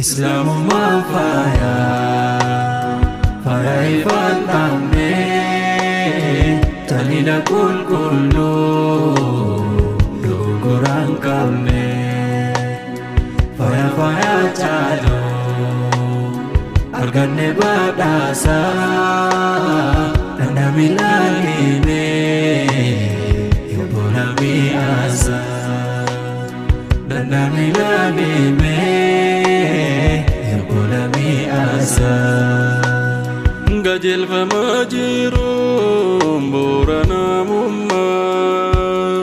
Islamummaa faayaa ifaan dhaabnee taliila qulqulluu dogoraan qabne faayaa caaloo arganne badhaasaa dandami laalimee yobbola mi'aasaa dandami laalimee yobbola mi'aasaa qajeelfama jiruun boorana mummaa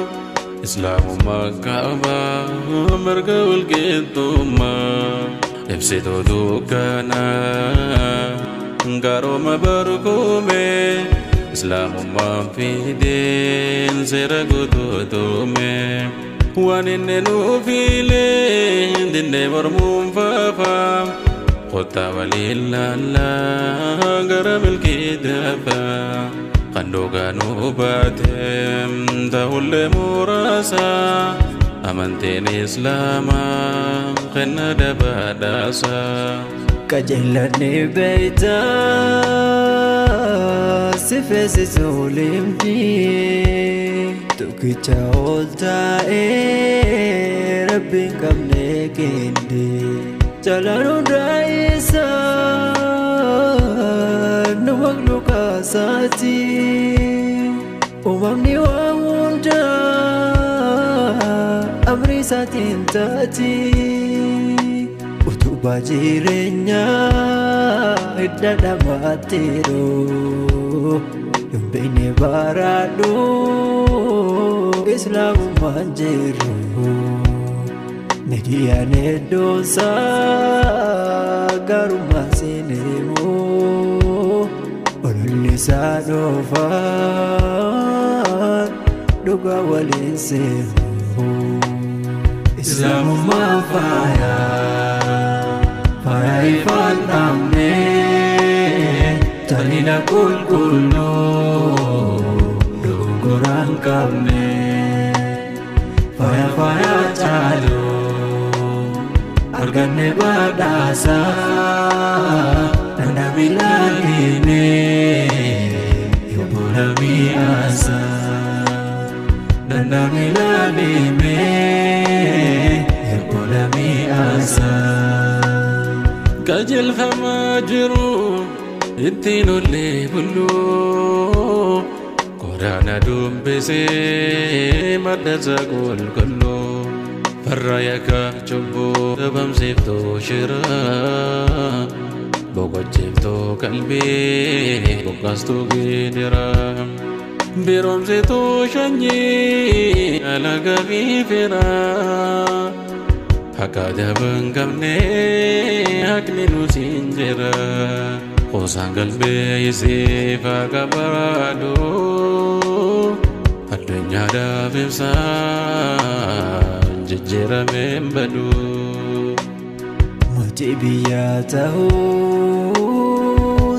islaamummaa kaabaa marga walqixxummaa ibsituu dukkanaa garooma barkuumee islaamummaan fideen seera guutuutumee waan inni nuuf hiilee dinnee mormuun faafaa Kota walilala gara milkii dafaa Qandoogaan hubateem ta'ullee muraasa amantiin islaamaa kenna dabadhaasa qajeellanni beeytaa si feesisuu limtii tokkicha ol taa'ee rabbiin qabnee kennee Jalanun raisa no magluka sati umamni wa munda amri satin tati utuba jirenya idada matiro yumbene baradu islamu manjiru Nediane dosa garuma sinemo Olulisa dofan doga walinsemo Islamummaa faayaa ifaan dhaabnee taliila qulqulluu dogoraan qabne faayaa caaloo Arganne badhaasaa dandami laalimee yobbola mi'aasaa dandami laalimee yobbola mi'aasaa qajeelfama jiru ittiin ollee bulluu qoraana dubbisee madda qulqulluu Farayaka chubbu dabamsifto shira Boqochifto qalbi boqastu gidira Biromsito shanyi alaga gifira Haka daban qabne hakni nusinjira Qoosaan qalbi isifa qabaradu Addunyaa daafibsaa Jejjera membadu Mati biya tahu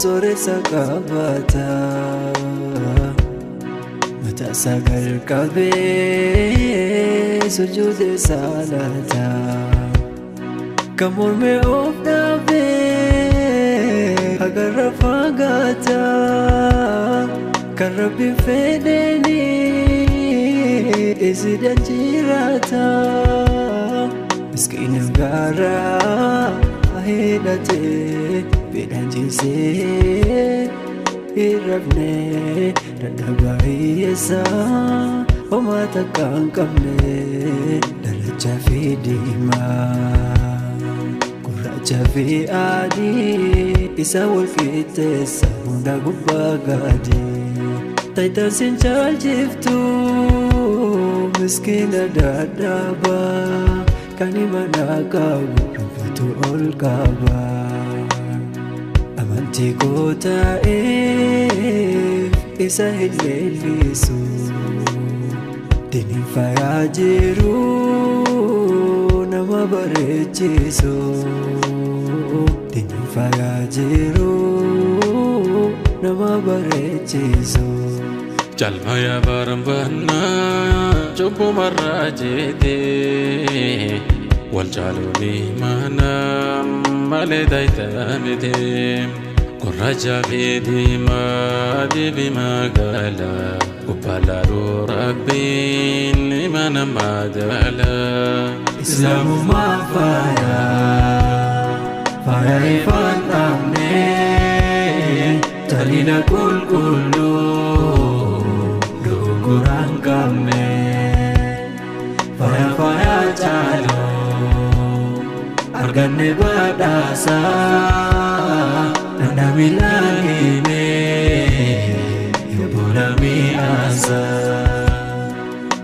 Sore sakabata Mata sagal kabe Sujude salata Kamur me ofnabe Agar rafagata Karabi fedeni Isi dan jirata Miskin negara Ahidate Bedan jinse Hirabne Radabai esa Oma takkan kamne Dalaja fidima Kuraja fi adi Isa walkitesa Hunda gubbagadi Taitan sinchal jiftu Miskina dadaba Kanimana kabu Rumpatu ol kaba Amanti ko taif Isa hilelisu Dinin faya jiru Nama barechisu Dinin faya jiru nama bareechisu. Jalmaya barambana Jumbo marajete Wal jaluni mana Maledaita mite Kuraja vidi ma Dibi magala Kupalaru rabbin Imana madala Islamu mafaya Faya ifan amne Talina kul kullu Kurang kami Faya calo Argane badasa Nanda milani me Yubula mi asa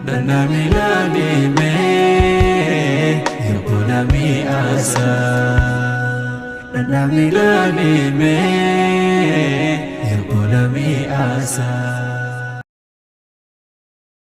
Nanda milani me Yubula mi asa Nanda milani me Yubula mi asa